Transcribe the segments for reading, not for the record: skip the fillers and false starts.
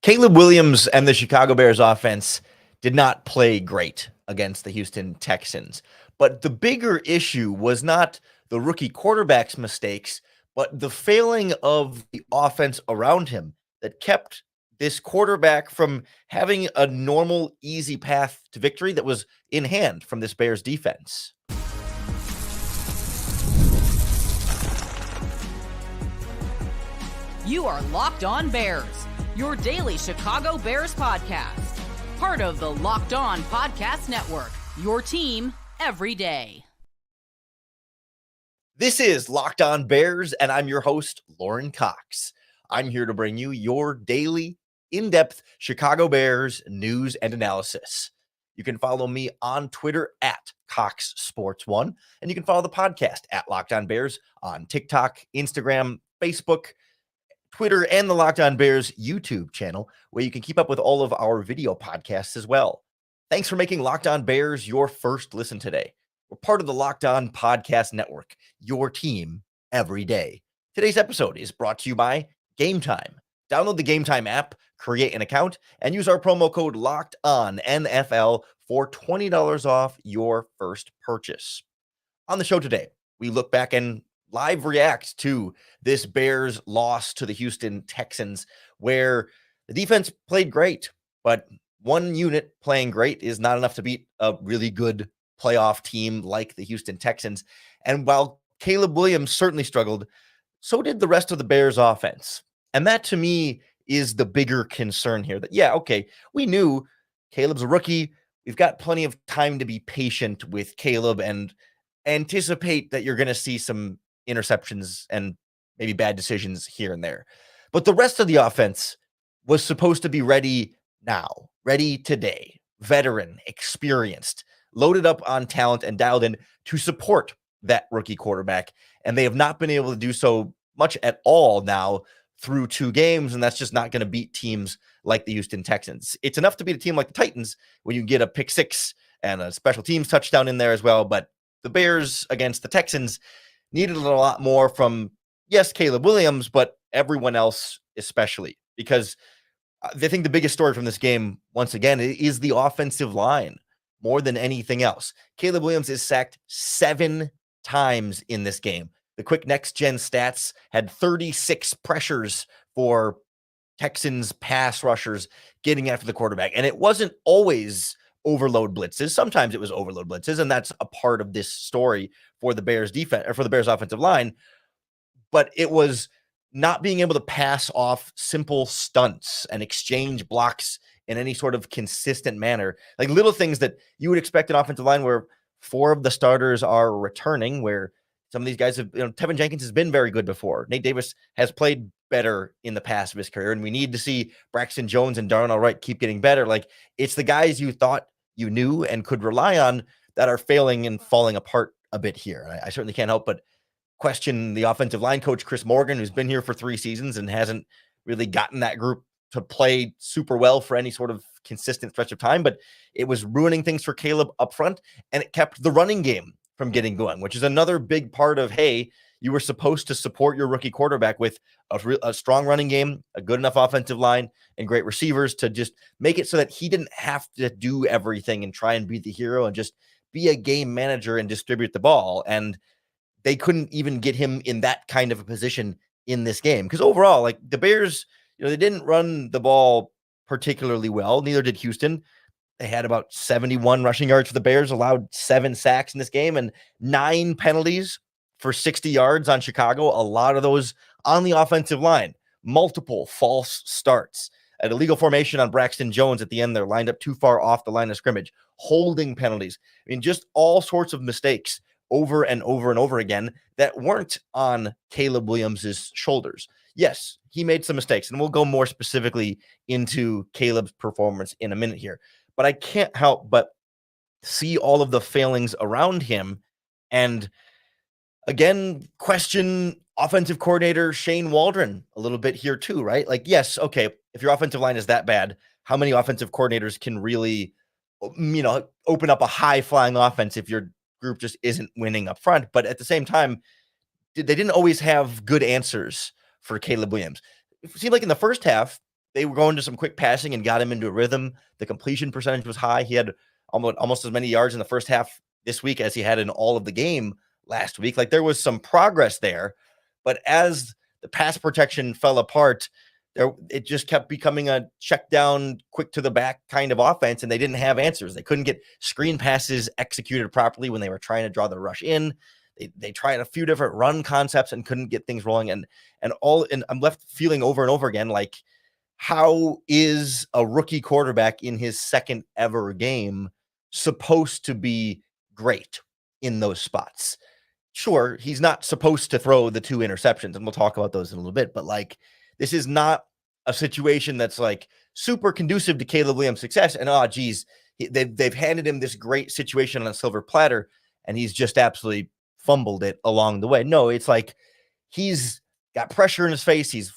Caleb Williams and the Chicago Bears offense did not play great against the Houston Texans. But the bigger issue was not the rookie quarterback's mistakes, but the failing of the offense around him that kept this quarterback from having a normal, easy path to victory that was in hand from this Bears defense. You are Locked On Bears, your daily Chicago Bears podcast. Part of the Locked On Podcast Network, your team every day. This is Locked On Bears, and I'm your host, Lauren Cox. I'm here to bring you your daily, in-depth Chicago Bears news and analysis. You can follow me on Twitter at CoxSports1, and you can follow the podcast at Locked On Bears on TikTok, Instagram, Facebook, Twitter, and the Locked On Bears YouTube channel, where you can keep up with all of our video podcasts as well. Thanks for making Locked On Bears your first listen today. We're part of the Locked On Podcast Network, your team every day. Today's episode is brought to you by Gametime. Download the Gametime app, create an account, and use our promo code LOCKEDONNFL for $20 off your first purchase. On the show today, we look back and live react to this Bears loss to the Houston Texans, where the defense played great, but one unit playing great is not enough to beat a really good playoff team like the Houston Texans. And while Caleb Williams certainly struggled, so did the rest of the Bears offense. And that to me is the bigger concern here, that, yeah, okay, we knew Caleb's a rookie. We've got plenty of time to be patient with Caleb and anticipate that you're going to see some interceptions and maybe bad decisions here and there. But the rest of the offense was supposed to be ready now, ready today, veteran, experienced, loaded up on talent and dialed in to support that rookie quarterback. And they have not been able to do so much at all now through 2 games. And that's just not going to beat teams like the Houston Texans. It's enough to beat a team like the Titans when you get a pick 6 and a special teams touchdown in there as well. But the Bears against the Texans needed a lot more from, yes, Caleb Williams, but everyone else especially, because I think the biggest story from this game, once again, is the offensive line more than anything else. Caleb Williams is sacked 7 times in this game. The quick next-gen stats had 36 pressures for Texans pass rushers getting after the quarterback, and it wasn't always overload blitzes. Sometimes it was overload blitzes, and that's a part of this story for the Bears defense, or for the Bears offensive line. But it was not being able to pass off simple stunts and exchange blocks in any sort of consistent manner, like little things that you would expect an offensive line where 4 of the starters are returning, where some of these guys have, Tevin Jenkins has been very good before. Nate Davis has played better in the past of his career, and we need to see Braxton Jones and Darnell Wright keep getting better. Like, it's the guys you thought you knew and could rely on that are failing and falling apart a bit here. I certainly can't help but question the offensive line coach, Chris Morgan, who's been here for 3 seasons and hasn't really gotten that group to play super well for any sort of consistent stretch of time. But it was ruining things for Caleb up front, and it kept the running game from getting going, which is another big part of, hey, you were supposed to support your rookie quarterback with a strong running game, a good enough offensive line, and great receivers to just make it so that he didn't have to do everything and try and be the hero and just be a game manager and distribute the ball. And they couldn't even get him in that kind of a position in this game. Because overall, like, the Bears, they didn't run the ball particularly well. Neither did Houston. They had about 71 rushing yards for the Bears, allowed 7 sacks in this game, and 9 penalties for 60 yards on Chicago. A lot of those on the offensive line. Multiple false starts. An illegal formation on Braxton Jones at the end. They're lined up too far off the line of scrimmage. Holding penalties. I mean, just all sorts of mistakes over and over and over again that weren't on Caleb Williams' shoulders. Yes, he made some mistakes, and we'll go more specifically into Caleb's performance in a minute here. But I can't help but see all of the failings around him and, again, question offensive coordinator Shane Waldron a little bit here too, right? Like, yes, okay, if your offensive line is that bad, how many offensive coordinators can really, open up a high-flying offense if your group just isn't winning up front? But at the same time, they didn't always have good answers for Caleb Williams. It seemed like in the first half, they were going to some quick passing and got him into a rhythm. The completion percentage was high. He had almost as many yards in the first half this week as he had in all of the game last week. Like there was some progress there, but as the pass protection fell apart, it just kept becoming a check down, quick to the back kind of offense, and they didn't have answers. They couldn't get screen passes executed properly when they were trying to draw the rush in. They tried a few different run concepts and couldn't get things rolling. And I'm left feeling over and over again like, how is a rookie quarterback in his second ever game supposed to be great in those spots? Sure, he's not supposed to throw the 2 interceptions, and we'll talk about those in a little bit, but like this is not a situation that's like super conducive to Caleb Williams' success. And they've handed him this great situation on a silver platter, and he's just absolutely fumbled it along the way. No, it's like he's got pressure in his face. He's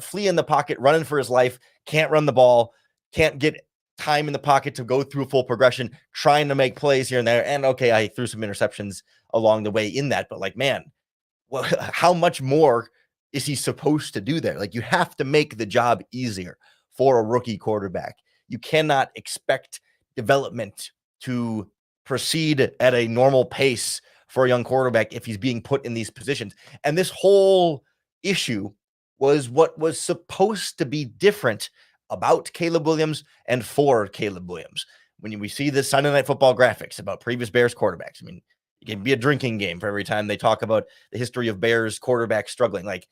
fleeing the pocket, running for his life, can't run the ball, can't get time in the pocket to go through full progression, trying to make plays here and there. And okay, I threw some interceptions along the way in that, but like, man, well, how much more is he supposed to do there? Like you have to make the job easier for a rookie quarterback. You cannot expect development to proceed at a normal pace for a young quarterback if he's being put in these positions. And this whole issue was what was supposed to be different about Caleb Williams and for Caleb Williams. When we see the Sunday Night Football graphics about previous Bears quarterbacks, I mean, it can be a drinking game for every time they talk about the history of Bears quarterbacks struggling. Like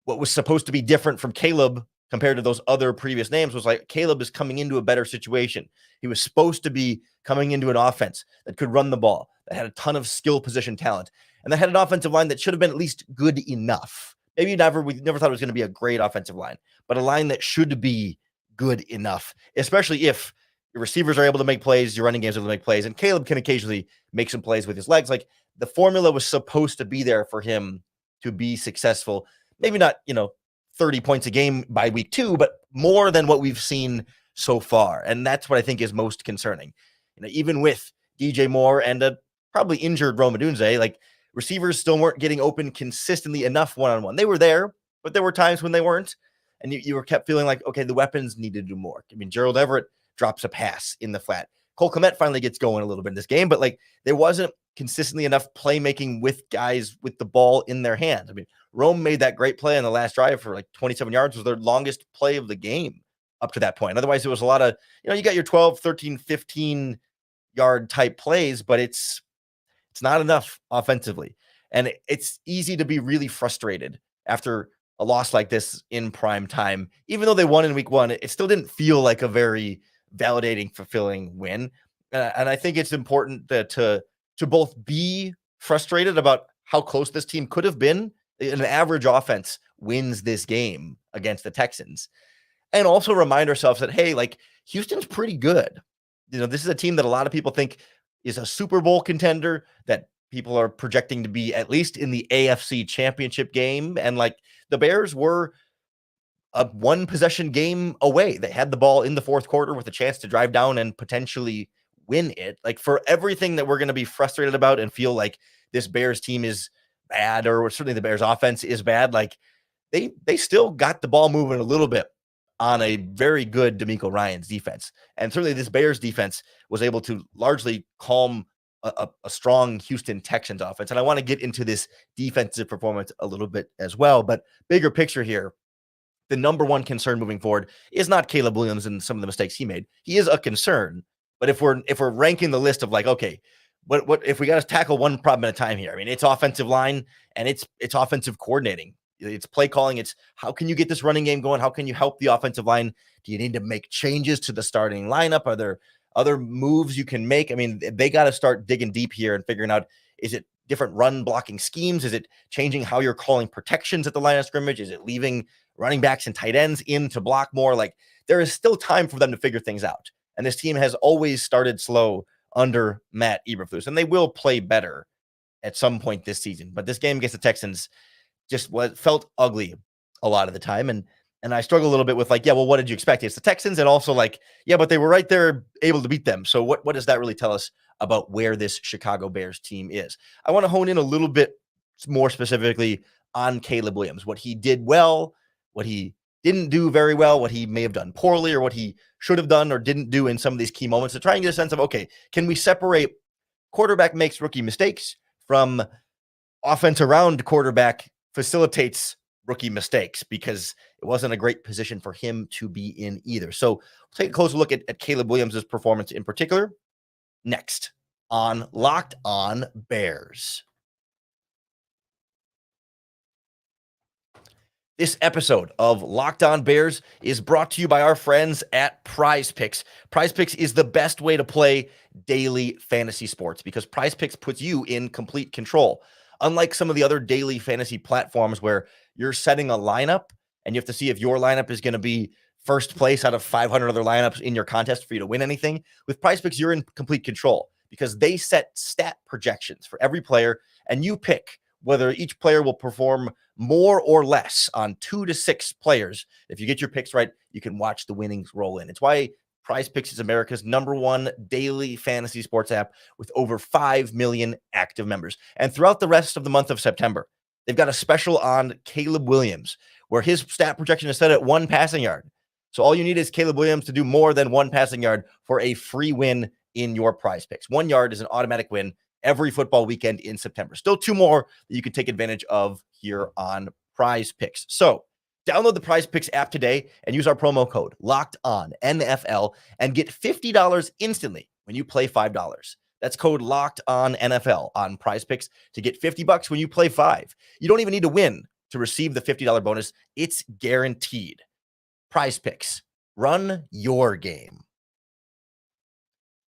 what was supposed to be different from Caleb compared to those other previous names was like Caleb is coming into a better situation. He was supposed to be coming into an offense that could run the ball, that had a ton of skill position talent, and that had an offensive line that should have been at least good enough. Maybe we never thought it was going to be a great offensive line, but a line that should be good enough, especially if your receivers are able to make plays, your running games are able to make plays, and Caleb can occasionally make some plays with his legs. Like the formula was supposed to be there for him to be successful. Maybe not, 30 points a game by week 2, but more than what we've seen so far. And that's what I think is most concerning. Even with DJ Moore and a probably injured Rome Odunze, like receivers still weren't getting open consistently enough one-on-one. They were there, but there were times when they weren't. And you were kept feeling like, okay, the weapons need to do more. I mean, Gerald Everett drops a pass in the flat. Cole Kmet finally gets going a little bit in this game, but like there wasn't consistently enough playmaking with guys with the ball in their hands. I mean, Rome made that great play on the last drive for like 27 yards, was their longest play of the game up to that point. Otherwise, it was a lot of, you got your 12, 13, 15 yard type plays, but it's not enough offensively. And it's easy to be really frustrated after a loss like this in prime time. Even though they won in week 1, it still didn't feel like a very validating, fulfilling win. And I think it's important to both be frustrated about how close this team could have been. An average offense wins this game against the Texans. And also remind ourselves that, hey, like Houston's pretty good. This is a team that a lot of people think is a Super Bowl contender, that people are projecting to be at least in the AFC Championship game. And like the Bears were a 1-possession game away. They had the ball in the fourth quarter with a chance to drive down and potentially win it. Like for everything that we're going to be frustrated about and feel like this Bears team is bad, or certainly the Bears offense is bad, like they still got the ball moving a little bit on a very good DeMeco Ryans defense. And certainly this Bears defense was able to largely calm a strong Houston Texans offense. And I want to get into this defensive performance a little bit as well, but bigger picture here, the number one concern moving forward is not Caleb Williams and some of the mistakes he made. He is a concern, but if we're ranking the list of like, okay, what if we got to tackle one problem at a time here? I mean, it's offensive line and it's offensive coordinating. It's play calling. It's how can you get this running game going? How can you help the offensive line? Do you need to make changes to the starting lineup? Are there other moves you can make? I mean, they got to start digging deep here and figuring out, is it different run blocking schemes? Is it changing how you're calling protections at the line of scrimmage? Is it leaving running backs and tight ends in to block more? Like there is still time for them to figure things out. And this team has always started slow under Matt Eberflus, and they will play better at some point this season. But this game against the Texans just felt ugly a lot of the time. And I struggle a little bit with like, yeah, well, what did you expect? It's the Texans. And also like, yeah, but they were right there able to beat them. So what does that really tell us about where this Chicago Bears team is? I want to hone in a little bit more specifically on Caleb Williams, what he did well, what he didn't do very well, what he may have done poorly, or what he should have done or didn't do in some of these key moments, to try and get a sense of, okay, can we separate quarterback makes rookie mistakes from offense around quarterback facilitates rookie mistakes, because it wasn't a great position for him to be in either. So we'll take a closer look at Caleb Williams' performance in particular next on Locked On Bears. This episode of Locked On Bears is brought to you by our friends at PrizePicks. PrizePicks is the best way to play daily fantasy sports because PrizePicks puts you in complete control. Unlike some of the other daily fantasy platforms where you're setting a lineup and you have to see if your lineup is going to be first place out of 500 other lineups in your contest for you to win anything, with PrizePicks, you're in complete control because they set stat projections for every player, and you pick whether each player will perform more or less on 2 to 6 players. If you get your picks right, you can watch the winnings roll in. It's why PrizePicks is America's #1 daily fantasy sports app with over 5 million active members. And throughout the rest of the month of September, they've got a special on Caleb Williams where his stat projection is set at 1 passing yard. So all you need is Caleb Williams to do more than 1 passing yard for a free win in your PrizePicks. 1 yard is an automatic win every football weekend in September. Still 2 more that you can take advantage of here on PrizePicks. So download the PrizePicks app today and use our promo code LOCKEDONNFL and get $50 instantly when you play $5. That's code LOCKEDONNFL on PrizePicks to get $50 when you play $5. You don't even need to win to receive the $50 bonus. It's guaranteed. PrizePicks. Run your game.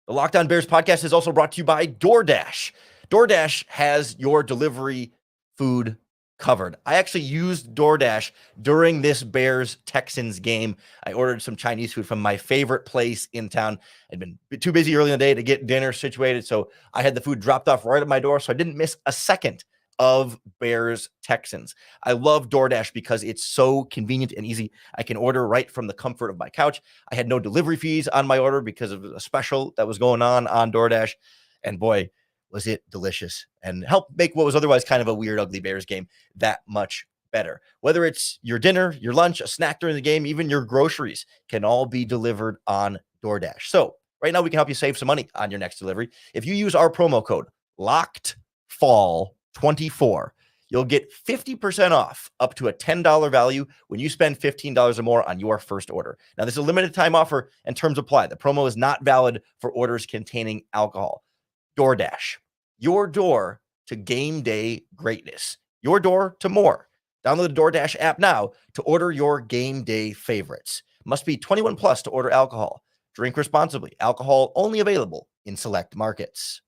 The Locked On Bears podcast is also brought to you by DoorDash. DoorDash has your delivery food covered. I actually used DoorDash during this Bears Texans game. I ordered some Chinese food from my favorite place in town. I'd been too busy early in the day to get dinner situated, so I had the food dropped off right at my door, so I didn't miss a second of Bears Texans. I love DoorDash because it's so convenient and easy. I can order right from the comfort of my couch. I had no delivery fees on my order because of a special that was going on DoorDash, and boy, was it delicious and helped make what was otherwise kind of a weird, ugly Bears game that much better. Whether it's your dinner, your lunch, a snack during the game, even your groceries can all be delivered on DoorDash. So right now we can help you save some money on your next delivery. If you use our promo code LOCKEDFALL24, you'll get 50% off up to a $10 value when you spend $15 or more on your first order. Now, this is a limited time offer and terms apply. The promo is not valid for orders containing alcohol. DoorDash, your door to game day greatness, your door to more. Download the DoorDash app now to order your game day favorites. Must be 21 plus to order alcohol. Drink responsibly. Alcohol only available in select markets.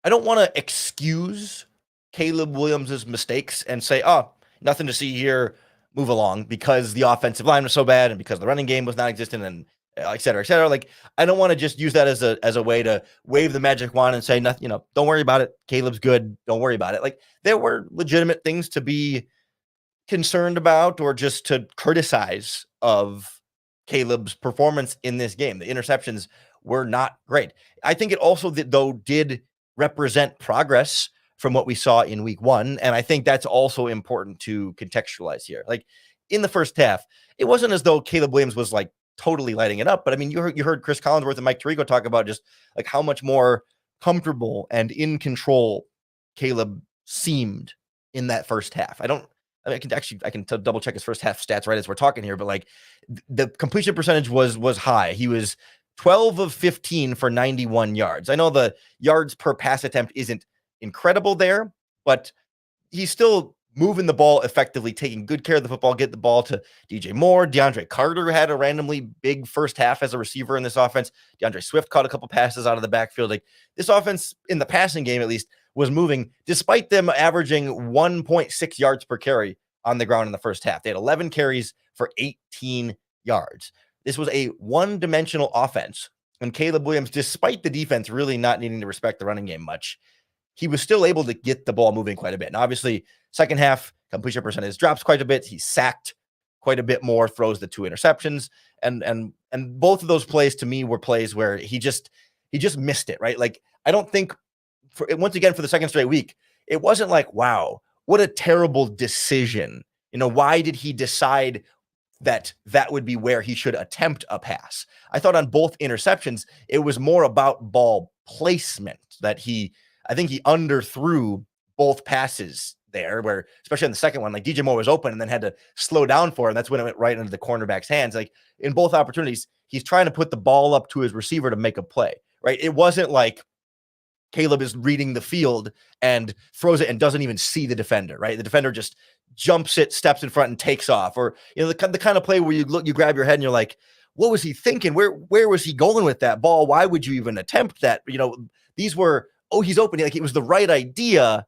I don't want to excuse Caleb Williams' mistakes and say, oh, nothing to see here, move along, because the offensive line was so bad and because the running game was non-existent and et cetera, et cetera. Like, I don't want to just use that as a way to wave the magic wand and say, nothing, don't worry about it. Caleb's good. Don't worry about it. Like, there were legitimate things to be concerned about or just to criticize of Caleb's performance in this game. The interceptions were not great. I think it also, though, did represent progress from what we saw in week 1. And I think that's also important to contextualize here. Like, in the first half, it wasn't as though Caleb Williams was like totally lighting it up. But I mean, you heard Chris Collinsworth and Mike Tirico talk about just like how much more comfortable and in control Caleb seemed in that first half. I can double check his first half stats right as we're talking here, but like the completion percentage was high. He was 12 of 15 for 91 yards. I know the yards per pass attempt isn't incredible there, but he's still moving the ball effectively, taking good care of the football, get the ball to DJ Moore. DeAndre Carter had a randomly big first half as a receiver in this offense. DeAndre Swift caught a couple passes out of the backfield. Like, this offense in the passing game, at least, was moving despite them averaging 1.6 yards per carry on the ground in the first half. They had 11 carries for 18 yards. This was a one-dimensional offense. And Caleb Williams, despite the defense really not needing to respect the running game much, he was still able to get the ball moving quite a bit. And obviously, second half completion percentage drops quite a bit. He's sacked quite a bit more, throws the 2 interceptions. And both of those plays to me were plays where he just missed it, right? Like, I don't think, once again, for the second straight week, it wasn't like, wow, what a terrible decision. Why did he decide that would be where he should attempt a pass? I thought on both interceptions, it was more about ball placement that I think he underthrew both passes there, where especially on the second one, like DJ Moore was open and then had to slow down for it. And that's when it went right into the cornerback's hands. Like in both opportunities, he's trying to put the ball up to his receiver to make a play, right? It wasn't like Caleb is reading the field and throws it and doesn't even see the defender, right? The defender just jumps it, steps in front and takes off. Or, the kind of play where you grab your head and you're like, what was he thinking? Where was he going with that ball? Why would you even attempt that? These were, he's open. Like it was the right idea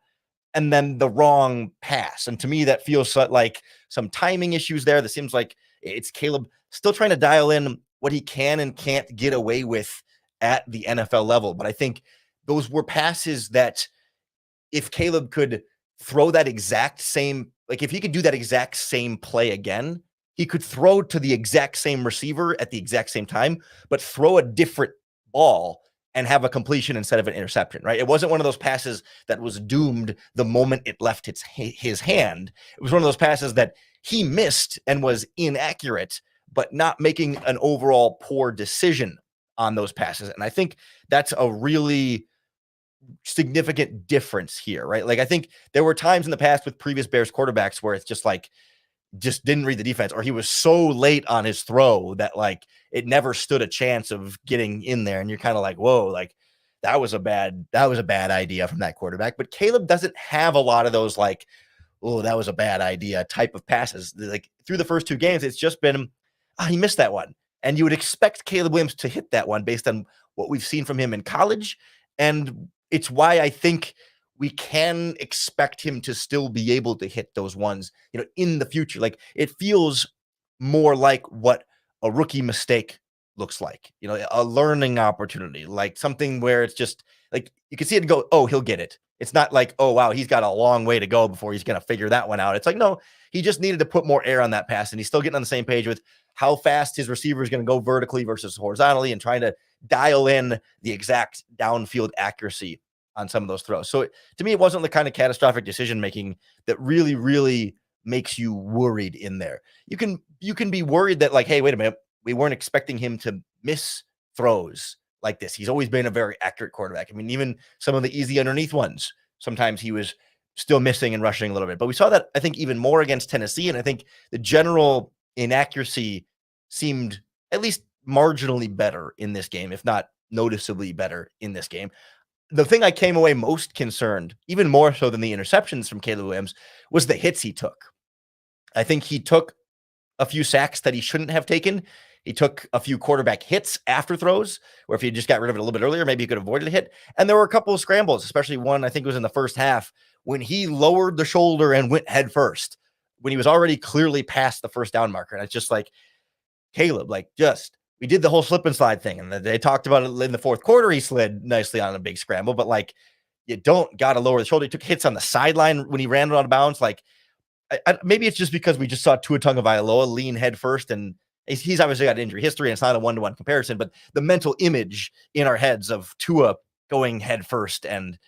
and then the wrong pass. And to me, that feels like some timing issues there. That seems like it's Caleb still trying to dial in what he can and can't get away with at the NFL level. But I think those were passes that if Caleb could throw that exact same, like if he could do that exact same play again, he could throw to the exact same receiver at the exact same time, but throw a different ball and have a completion instead of an interception, right? It wasn't one of those passes that was doomed the moment it left his hand. It was one of those passes that he missed and was inaccurate, but not making an overall poor decision on those passes. And I think that's a really significant difference here, right? Like I think there were times in the past with previous Bears quarterbacks where it's just didn't read the defense, or he was so late on his throw that like it never stood a chance of getting in there. And you're kind of like, whoa, like that was a bad idea from that quarterback. But Caleb doesn't have a lot of those like, oh, that was a bad idea type of passes. Like through the first two games, it's just been, he missed that one. And you would expect Caleb Williams to hit that one based on what we've seen from him in college. And it's why I think we can expect him to still be able to hit those ones, in the future. Like it feels more like what a rookie mistake looks like, a learning opportunity, like something where it's just like, you can see it and go, oh, he'll get it. It's not like, oh, wow, he's got a long way to go before he's going to figure that one out. It's like, no, he just needed to put more air on that pass. And he's still getting on the same page with how fast his receiver is going to go vertically versus horizontally and trying to dial in the exact downfield accuracy on some of those throws. So to me, it wasn't the kind of catastrophic decision-making that really, really makes you worried in there. You can be worried that like, hey, wait a minute, we weren't expecting him to miss throws like this. He's always been a very accurate quarterback. I mean, even some of the easy underneath ones, sometimes he was still missing and rushing a little bit. But we saw that, I think, even more against Tennessee. And I think the general inaccuracy seemed at least marginally better in this game, if not noticeably better in this game. The thing I came away most concerned, even more so than the interceptions from Caleb Williams, was the hits he took. I think he took a few sacks that he shouldn't have taken. He took a few quarterback hits after throws, where if he just got rid of it a little bit earlier, maybe he could have avoided a hit. And there were a couple of scrambles, especially one, I think it was in the first half, when he lowered the shoulder and went head first, when he was already clearly past the first down marker. And it's just like, Caleb, like we did the whole slip and slide thing. And they talked about it in the fourth quarter. He slid nicely on a big scramble, but like you don't got to lower the shoulder. He took hits on the sideline when he ran out of bounds. Like maybe it's just because we just saw Tua Tagovailoa lean head first, and he's obviously got injury history and it's not a one-to-one comparison, but the mental image in our heads of Tua going head first, and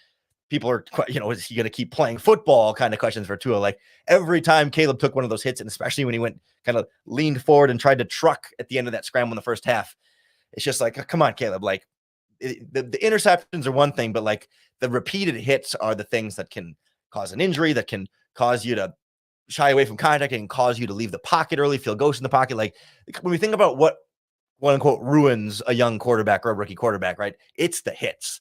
people are, is he going to keep playing football kind of questions for Tua. Like every time Caleb took one of those hits, and especially when he went kind of leaned forward and tried to truck at the end of that scramble in the first half, it's just like, come on, Caleb. Like the interceptions are one thing, but like the repeated hits are the things that can cause an injury, that can cause you to shy away from contact, and cause you to leave the pocket early, feel ghosts in the pocket. Like when we think about what quote unquote ruins a young quarterback or a rookie quarterback, right? It's the hits.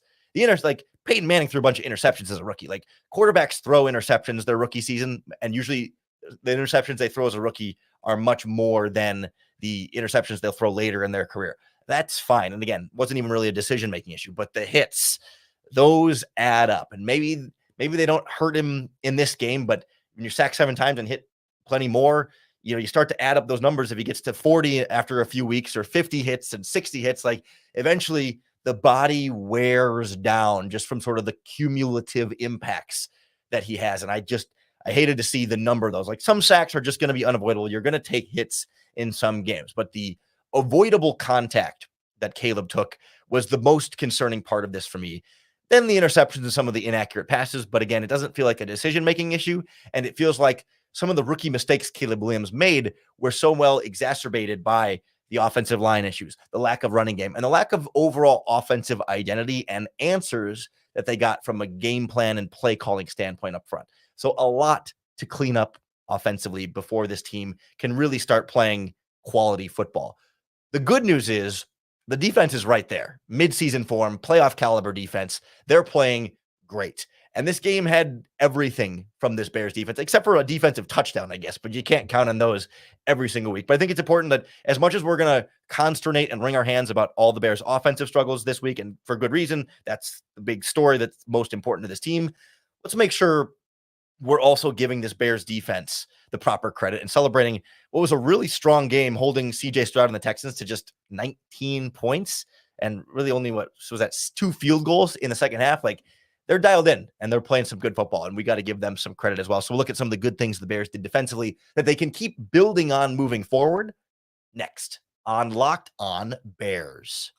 Like Peyton Manning threw a bunch of interceptions as a rookie. Like quarterbacks throw interceptions their rookie season, and usually the interceptions they throw as a rookie are much more than the interceptions they'll throw later in their career. That's fine. And again, wasn't even really a decision-making issue, but the hits, those add up. And maybe they don't hurt him in this game, but when you're sacked 7 times and hit plenty more, you start to add up those numbers. If he gets to 40 after a few weeks, or 50 hits and 60 hits, like eventually the body wears down just from sort of the cumulative impacts that he has. And I hated to see the number of those. Like some sacks are just going to be unavoidable. You're going to take hits in some games, but the avoidable contact that Caleb took was the most concerning part of this for me. then the interceptions and some of the inaccurate passes. But again, it doesn't feel like a decision-making issue, and it feels like some of the rookie mistakes Caleb Williams made were so well exacerbated by the offensive line issues, the lack of running game, and the lack of overall offensive identity and answers that they got from a game plan and play calling standpoint up front. So a lot to clean up offensively before this team can really start playing quality football. The good news is the defense is right there. Mid-season form, playoff caliber defense. They're playing great. And this game had everything from this Bears defense, except for a defensive touchdown, I guess, but you can't count on those every single week. But I think it's important that as much as we're going to consternate and wring our hands about all the Bears' offensive struggles this week, and for good reason, that's the big story that's most important to this team, let's make sure we're also giving this Bears defense the proper credit and celebrating what was a really strong game, holding CJ Stroud and the Texans to just 19 points and really only was that 2 field goals in the second half. Like, they're dialed in and they're playing some good football, and we got to give them some credit as well. So we'll look at some of the good things the Bears did defensively that they can keep building on moving forward next on Locked On Bears.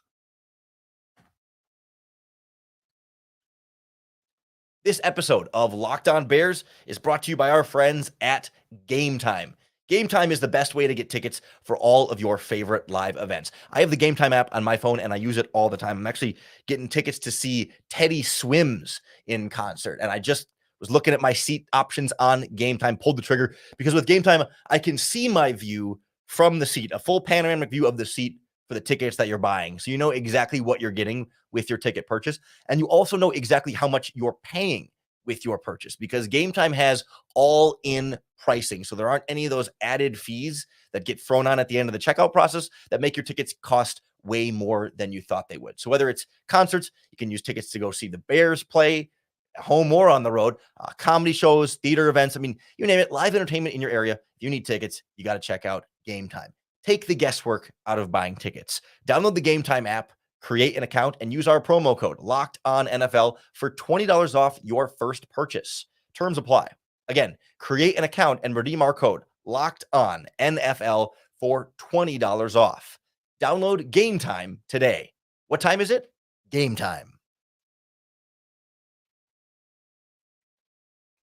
This episode of Locked On Bears is brought to you by our friends at Gametime. Gametime is the best way to get tickets for all of your favorite live events. I have the Gametime app on my phone, and I use it all the time. I'm actually getting tickets to see Teddy Swims in concert, and I just was looking at my seat options on Gametime, pulled the trigger, because with Gametime, I can see my view from the seat, a full panoramic view of the seat for the tickets that you're buying. So you know exactly what you're getting with your ticket purchase, and you also know exactly how much you're paying with your purchase, because Gametime has all-in pricing. So there aren't any of those added fees that get thrown on at the end of the checkout process that make your tickets cost way more than you thought they would. So whether it's concerts, you can use tickets to go see the Bears play at home or on the road, comedy shows, theater events. I mean, you name it, live entertainment in your area. If you need tickets, you got to check out Gametime. Take the guesswork out of buying tickets. Download the Gametime app, create an account, and use our promo code LOCKEDONNFL for $20 off your first purchase. Terms apply. Again, create an account and redeem our code LOCKEDONNFL for $20 off. Download Gametime today. What time is it? Gametime.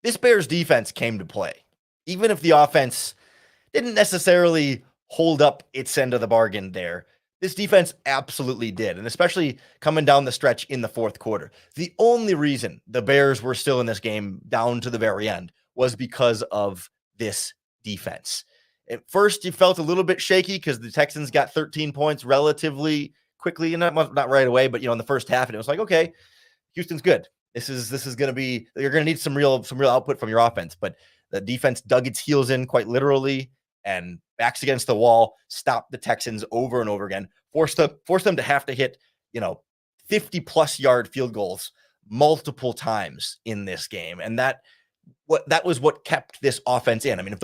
This Bears defense came to play, even if the offense didn't necessarily hold up its end of the bargain there. This defense absolutely did, and especially coming down the stretch in the fourth quarter. The only reason the Bears were still in this game down to the very end was because of this defense. At first, you felt a little bit shaky because the Texans got 13 points relatively quickly, and not right away, but in the first half, and it was like, okay, Houston's good. This is going to be, you're going to need some real output from your offense, but the defense dug its heels in quite literally and backs against the wall, stopped the Texans over and over again, forced them to have to hit, 50-plus yard field goals multiple times in this game. And that was what kept this offense in. I mean, if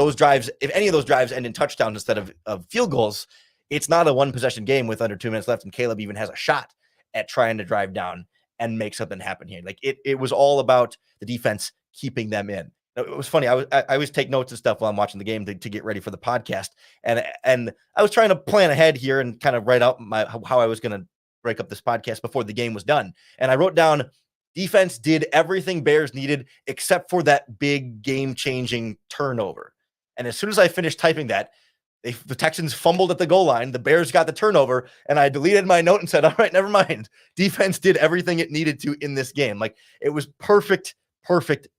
any of those drives end in touchdowns instead of field goals, it's not a one-possession game with under 2 minutes left, and Caleb even has a shot at trying to drive down and make something happen here. Like, it was all about the defense keeping them in. It was funny. I always take notes and stuff while I'm watching the game to get ready for the podcast. And I was trying to plan ahead here and kind of write out how I was going to break up this podcast before the game was done. And I wrote down, defense did everything Bears needed except for that big game-changing turnover. And as soon as I finished typing that, the Texans fumbled at the goal line. The Bears got the turnover, and I deleted my note and said, all right, never mind. Defense did everything it needed to in this game. Like, it was perfect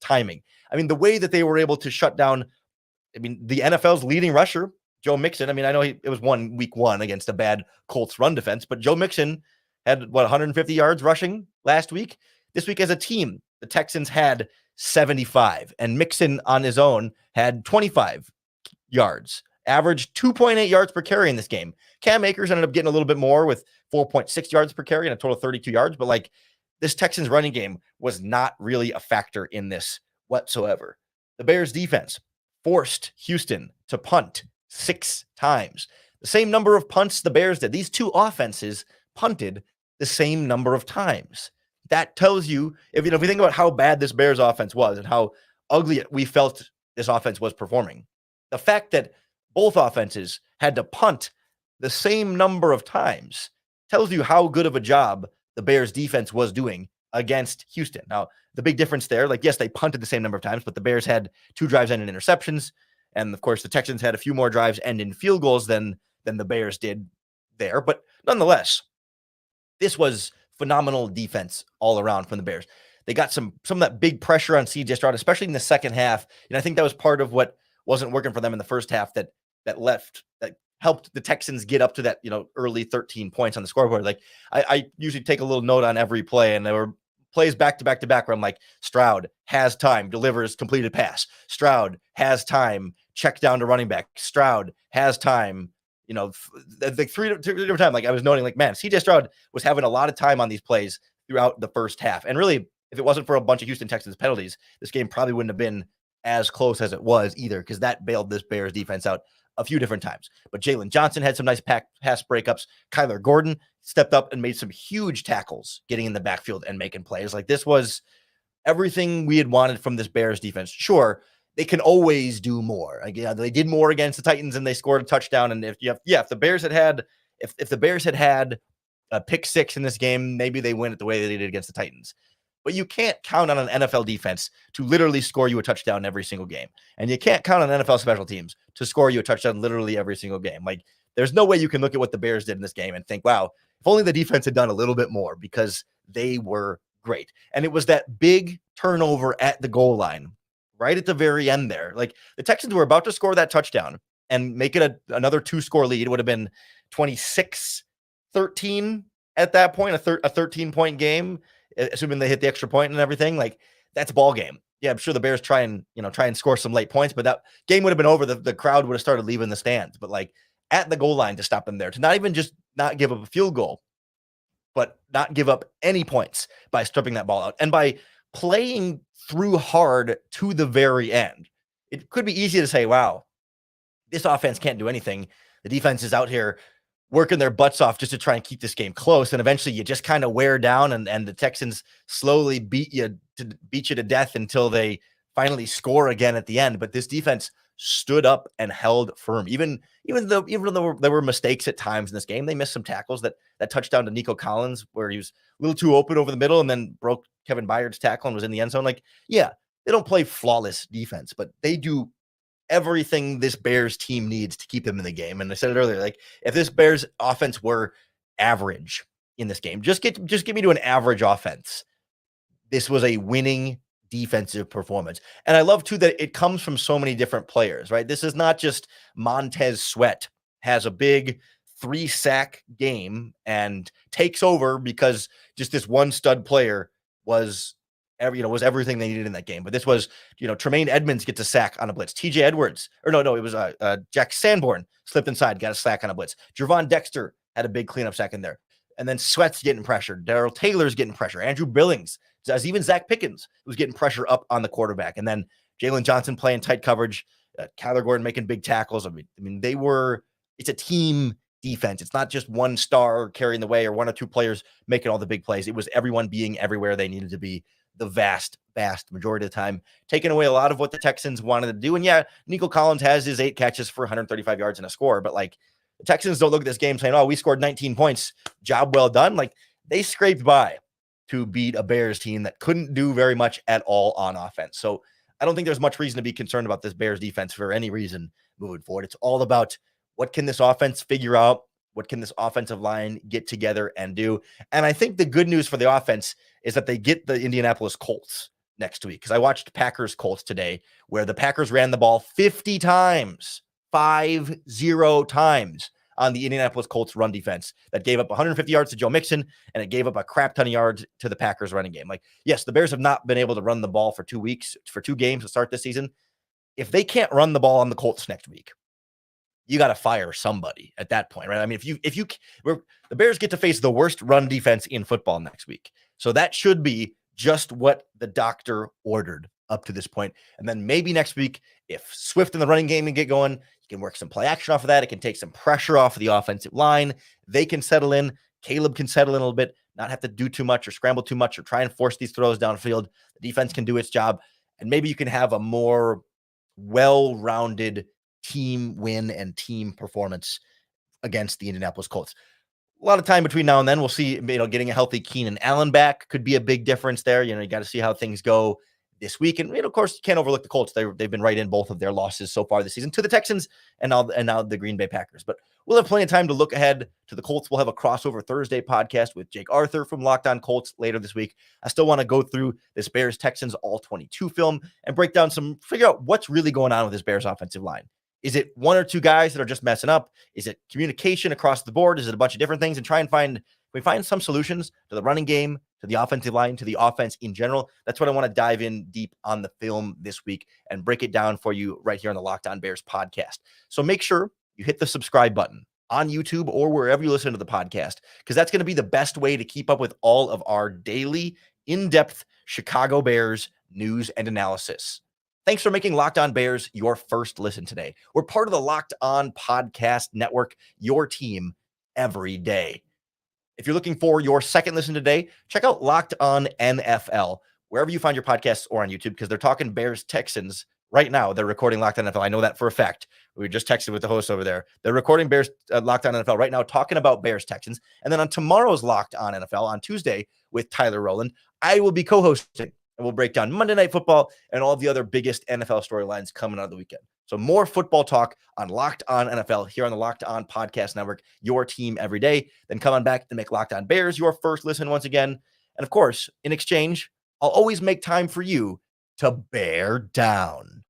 timing. I mean, the way that they were able to shut down, the NFL's leading rusher, Joe Mixon. I know it was week one against a bad Colts run defense, but Joe Mixon had 150 yards rushing last week. This week as a team, the Texans had 75, and Mixon on his own had 25 yards, averaged 2.8 yards per carry in this game. Cam Akers ended up getting a little bit more with 4.6 yards per carry and a total of 32 yards, but this Texans running game was not really a factor in this whatsoever. The Bears defense forced Houston to punt 6 times. The same number of punts the Bears did. These two offenses punted the same number of times. That tells you, if you think about how bad this Bears offense was and how ugly we felt this offense was performing, the fact that both offenses had to punt the same number of times tells you how good of a job the Bears defense was doing against Houston. Now, the big difference there, like, yes, they punted the same number of times, but the Bears had 2 drives and in interceptions. And of course, the Texans had a few more drives and in field goals than the Bears did there. But nonetheless, this was phenomenal defense all around from the Bears. They got some of that big pressure on CJ Stroud, especially in the second half. And I think that was part of what wasn't working for them in the first half that helped the Texans get up to that, early 13 points on the scoreboard. Like, I usually take a little note on every play, and there were plays back to back to back where I'm like, Stroud has time, delivers completed pass. Stroud has time, check down to running back. Stroud has time. The three different times, like I was noting, like, man, CJ Stroud was having a lot of time on these plays throughout the first half. And really, if it wasn't for a bunch of Houston Texans penalties, this game probably wouldn't have been as close as it was either, because that bailed this Bears defense out a few different times. But Jalen Johnson had some nice pass breakups. Kyler Gordon stepped up and made some huge tackles, getting in the backfield and making plays. Like, this was everything we had wanted from this Bears defense. Sure, they can always do more. Like, they did more against the Titans and they scored a touchdown. And if the Bears had had a pick 6 in this game, maybe they win it the way they did against the Titans. But you can't count on an NFL defense to literally score you a touchdown every single game. And you can't count on NFL special teams to score you a touchdown literally every single game. Like, there's no way you can look at what the Bears did in this game and think, wow, if only the defense had done a little bit more, because they were great. And it was that big turnover at the goal line right at the very end there. Like, the Texans were about to score that touchdown and make it another 2-score lead. It would have been 26-13 at that point, a 13-point game, assuming they hit the extra point and everything. Like, that's a ball game. Yeah, I'm sure the Bears try and score some late points, but that game would have been over. The crowd would have started leaving the stands. But like, at the goal line to stop them there, to not even just not give up a field goal, but not give up any points by stripping that ball out and by playing through hard to the very end. It could be easy to say, wow, this offense can't do anything. The defense is out here working their butts off just to try and keep this game close. And eventually you just kind of wear down, and the Texans slowly beat you to death until they finally score again at the end. But this defense stood up and held firm. Even though there were mistakes at times in this game, they missed some tackles. That touchdown to Nico Collins, where he was a little too open over the middle and then broke Kevin Byard's tackle and was in the end zone. Like, yeah, they don't play flawless defense, but they do everything this Bears team needs to keep them in the game. And I said it earlier, like, if this Bears offense were average in this game, just get me to an average offense, this was a winning defensive performance. And I love too that it comes from so many different players, right? This is not just Montez Sweat has a big 3-sack game and takes over because just this one stud player was everything they needed in that game. But this was, Tremaine Edmonds gets a sack on a blitz. TJ Edwards, it was Jack Sanborn slipped inside, got a sack on a blitz. Jervon Dexter had a big cleanup sack in there. And then Sweat's getting pressure. Darrell Taylor's getting pressure. Andrew Billings, even Zach Pickens was getting pressure up on the quarterback. And then Jalen Johnson playing tight coverage. Kyler Gordon making big tackles. I mean, it's a team defense. It's not just one star carrying the way or one or two players making all the big plays. It was everyone being everywhere they needed to be the vast majority of the time, taking away a lot of what the Texans wanted to do. And yeah, Nico Collins has his 8 catches for 135 yards and a score, but like, the Texans don't look at this game saying, oh, we scored 19 points. Job well done. Like, they scraped by to beat a Bears team that couldn't do very much at all on offense. So I don't think there's much reason to be concerned about this Bears defense for any reason moving forward. It's all about what can this offense figure out? What can this offensive line get together and do? And I think the good news for the offense is that they get the Indianapolis Colts next week. Because I watched Packers Colts today, where the Packers ran the ball 50 times. 50 times on the Indianapolis Colts run defense that gave up 150 yards to Joe Mixon, and it gave up a crap ton of yards to the Packers running game. Like, yes, the Bears have not been able to run the ball for 2 games to start this season. If they can't run the ball on the Colts next week, you got to fire somebody at that point, right? I mean, the Bears get to face the worst run defense in football next week. So that should be just what the doctor ordered up to this point. And then maybe next week, if Swift in the running game can get going, you can work some play action off of that. It can take some pressure off of the offensive line. They can settle in. Caleb can settle in a little bit, not have to do too much or scramble too much or try and force these throws downfield. The defense can do its job. And maybe you can have a more well-rounded team win and team performance against the Indianapolis Colts. A lot of time between now and then. We'll see, getting a healthy Keenan Allen back could be a big difference there. You got to see how things go this week. And, of course, you can't overlook the Colts. They've been right in both of their losses so far this season to the Texans and now the Green Bay Packers. But we'll have plenty of time to look ahead to the Colts. We'll have a crossover Thursday podcast with Jake Arthur from Locked On Colts later this week. I still want to go through this Bears-Texans all-22 film and figure out what's really going on with this Bears offensive line. Is it one or two guys that are just messing up? Is it communication across the board? Is it a bunch of different things? And try and find some solutions to the running game, to the offensive line, to the offense in general. That's what I want to dive in deep on the film this week and break it down for you right here on the Locked On Bears podcast. So make sure you hit the subscribe button on YouTube or wherever you listen to the podcast, because that's going to be the best way to keep up with all of our daily, in-depth Chicago Bears news and analysis. Thanks for making Locked On Bears your first listen today. We're part of the Locked On Podcast Network, your team every day. If you're looking for your second listen today, check out Locked On NFL, wherever you find your podcasts or on YouTube, because they're talking Bears-Texans right now. They're recording Locked On NFL. I know that for a fact. We just texted with the host over there. They're recording Bears Locked On NFL right now, talking about Bears-Texans. And then on tomorrow's Locked On NFL, on Tuesday with Tyler Rowland, I will be co-hosting. And we'll break down Monday Night Football and all the other biggest NFL storylines coming out of the weekend. So more football talk on Locked On NFL here on the Locked On Podcast Network, your team every day. Then come on back to make Locked On Bears your first listen once again. And of course, in exchange, I'll always make time for you to bear down.